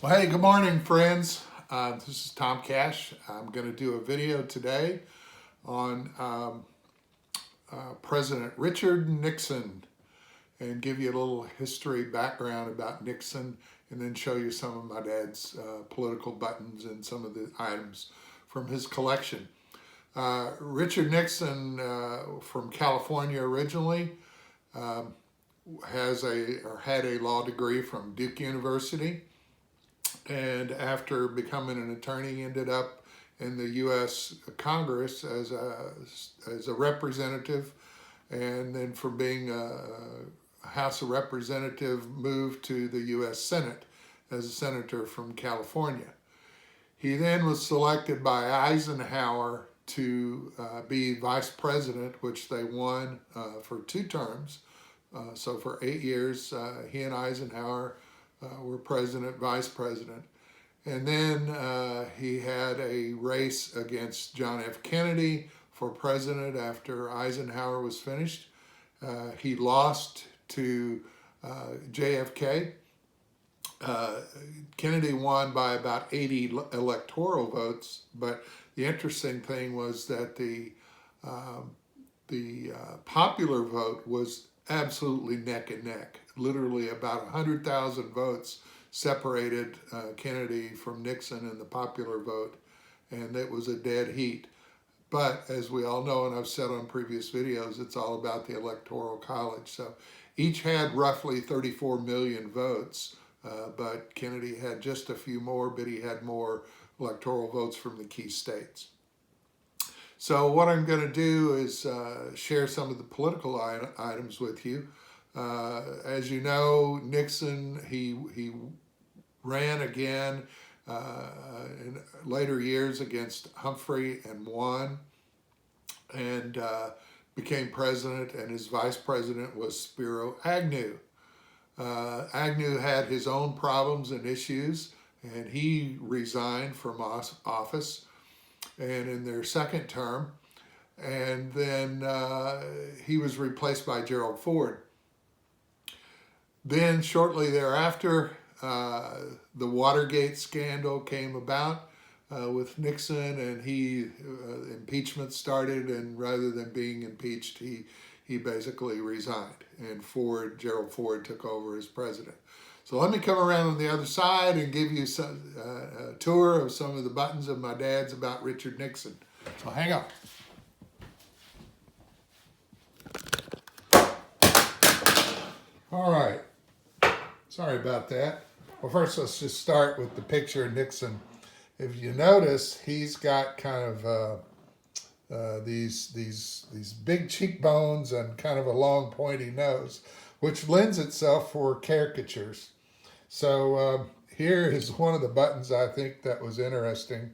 Well, hey, good morning, friends. This is Tom Cash. I'm going to do a video today on President Richard Nixon and give you a little history background about Nixon and then show you some of my dad's political buttons and some of the items from his collection. Richard Nixon from California originally had a law degree from Duke University. And after becoming an attorney, ended up in the U.S. Congress as a representative, and then from being a House of Representative, moved to the U.S. Senate as a senator from California. He then was selected by Eisenhower to be vice president, which they won for 2 terms. So for 8 years, he and Eisenhower were president, vice president. And then he had a race against John F. Kennedy for president after Eisenhower was finished. He lost to JFK. Kennedy won by about 80 electoral votes, but the interesting thing was that the popular vote was absolutely neck and neck. Literally about 100,000 votes separated Kennedy from Nixon in the popular vote, and it was a dead heat. But as we all know, and I've said on previous videos, it's all about the Electoral College. So each had roughly 34 million votes, but Kennedy had just a few more, but he had more electoral votes from the key states. So what I'm going to do is share some of the political items with you. As you know, Nixon, he ran again in later years against Humphrey and won, and became president, and his vice president was Spiro Agnew. Agnew had his own problems and issues, and he resigned from office and in their second term, and then he was replaced by Gerald Ford. Then shortly thereafter, the Watergate scandal came about with Nixon, and impeachment started, and rather than being impeached, he basically resigned, and Gerald Ford took over as president. So let me come around on the other side and give you a tour of some of the buttons of my dad's about Richard Nixon. So hang on. All right. Sorry about that. Well, first let's just start with the picture of Nixon. If you notice, he's got kind of these big cheekbones and kind of a long pointy nose, which lends itself for caricatures. So here is one of the buttons I think that was interesting.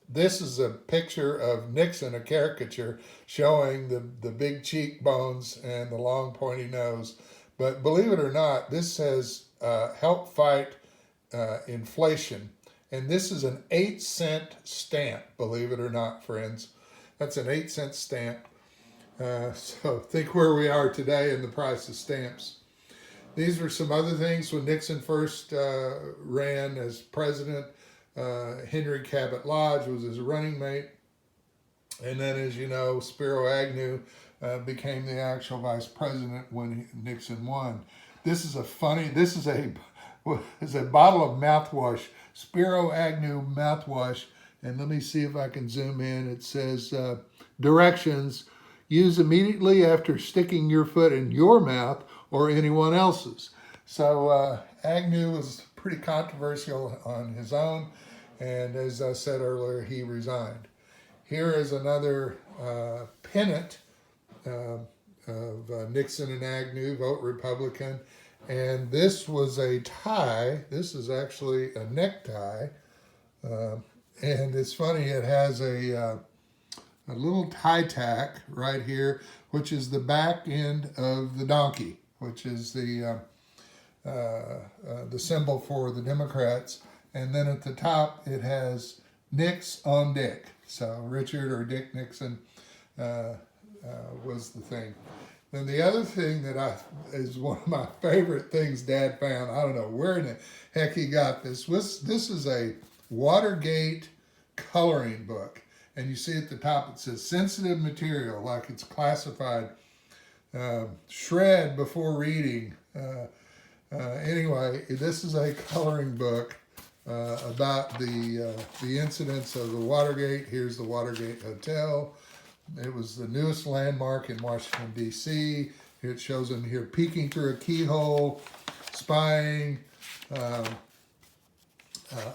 This is a picture of Nixon, a caricature, showing the big cheekbones and the long pointy nose. But believe it or not, this says help fight inflation. And this is an 8-cent stamp, believe it or not, friends. That's an 8-cent stamp. So think where we are today in the price of stamps. These were some other things when Nixon first ran as president. Henry Cabot Lodge was his running mate. And then, as you know, Spiro Agnew became the actual vice president when Nixon won. This is a bottle of mouthwash, Spiro Agnew mouthwash. And let me see if I can zoom in. It says, directions, use immediately after sticking your foot in your mouth or anyone else's. So Agnew was pretty controversial on his own, and as I said earlier, he resigned. Here is another pennant of Nixon and Agnew, vote Republican, and this was a tie. This is actually a necktie, and it's funny, it has a little tie tack right here, which is the back end of the donkey, which is the symbol for the Democrats. And then at the top, it has Nix on Dick. So Richard or Dick Nixon was the thing. Then the other thing that is one of my favorite things Dad found, I don't know where in the heck he got this, this is a Watergate coloring book. And you see at the top it says sensitive material, like it's classified, shred before reading. Anyway, this is a coloring book about the incidents of the Watergate. Here's the Watergate Hotel. It was the newest landmark in Washington, D.C. It shows in here peeking through a keyhole, spying,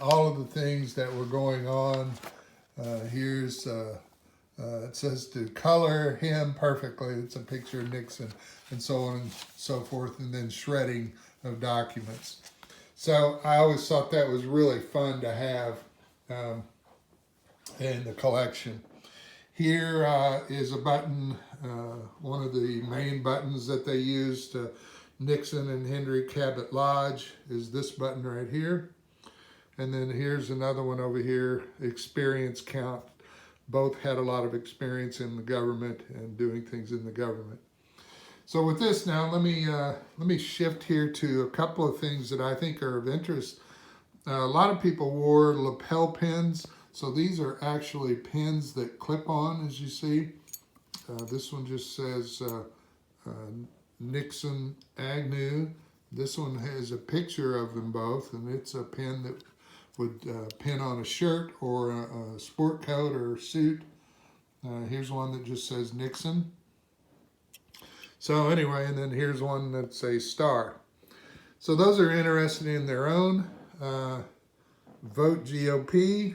all of the things that were going on. Here's, it says to color him perfectly. It's a picture of Nixon and so on and so forth, and then shredding of documents. So I always thought that was really fun to have in the collection. Here is a button, one of the main buttons that they used. Nixon and Henry Cabot Lodge is this button right here. And then here's another one over here, experience count. Both had a lot of experience in the government and doing things in the government. So with this now, let me shift here to a couple of things that I think are of interest. A lot of people wore lapel pins. So these are actually pins that clip on, as you see. This one just says Nixon, Agnew. This one has a picture of them both, and it's a pin that would pin on a shirt or a sport coat or suit. Here's one that just says Nixon. So anyway, and then here's one that's a star. So those are interesting in their own. Vote GOP.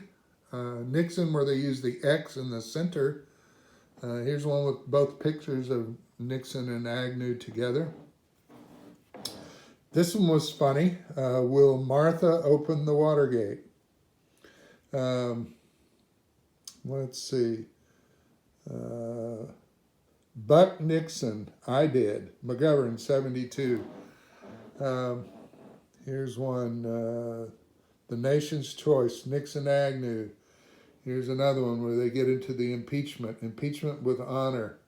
Nixon, where they use the X in the center. Here's one with both pictures of Nixon and Agnew together. This one was funny. Will Martha open the Watergate? Let's see. Buck Nixon, I did. McGovern, 72. Here's one. The Nation's Choice, Nixon, Agnew. Here's another one where they get into the impeachment with honor.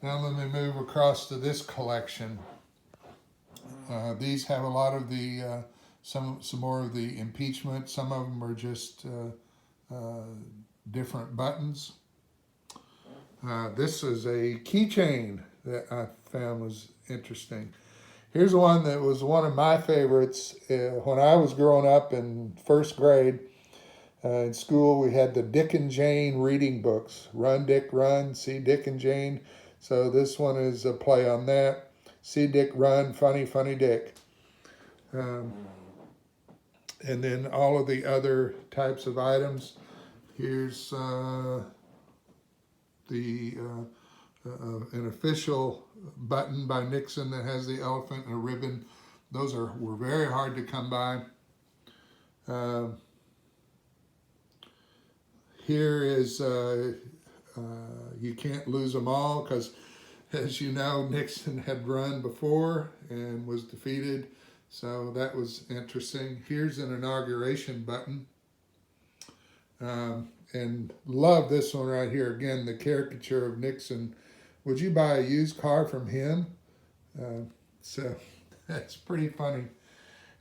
Now let me move across to this collection. These have a lot of the, some more of the impeachment. Some of them are just different buttons. This is a keychain that I found was interesting. Here's one that was one of my favorites. When I was growing up in first grade in school, we had the Dick and Jane reading books. Run, Dick, Run, See Dick and Jane. So this one is a play on that. See Dick Run, Funny, Funny Dick. And then all of the other types of items. Here's an official button by Nixon that has the elephant and a ribbon. Those were very hard to come by. Here is, you can't lose them all, because as you know, Nixon had run before and was defeated. So that was interesting. Here's an inauguration button. And love this one right here. Again, the caricature of Nixon. Would you buy a used car from him? So that's pretty funny.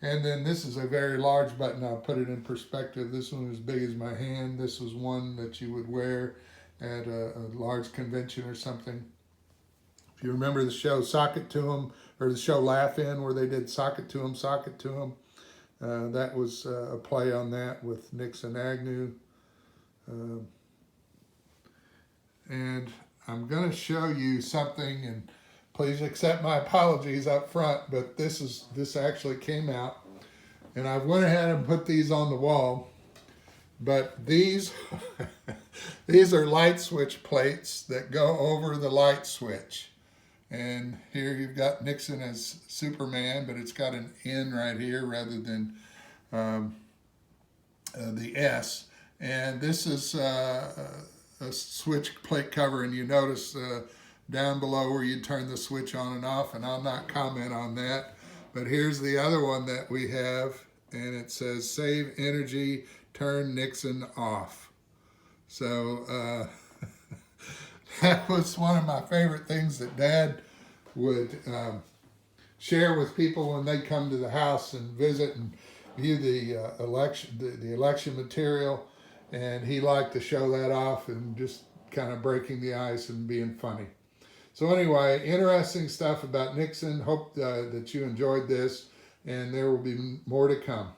And then this is a very large button. I'll put it in perspective. This one is as big as my hand. This was one that you would wear at a large convention or something. If you remember the show Sock It To 'Em, or the show Laugh In, where they did Sock It To 'Em, Sock It To 'Em. That was a play on that with Nixon, Agnew. And I'm going to show you something, and please accept my apologies up front, but this actually came out, and I went ahead and put these on the wall. But these these are light switch plates that go over the light switch. And here you've got Nixon as Superman, but it's got an N right here rather than the S. And this is a switch plate cover, and you notice down below where you turn the switch on and off, and I'll not comment on that. But here's the other one that we have, and it says save energy, turn Nixon off. So That was one of my favorite things that Dad would share with people when they come to the house and visit and view the election material, and he liked to show that off and just kind of breaking the ice and being funny. So anyway, interesting stuff about Nixon. Hope that you enjoyed this, and there will be more to come.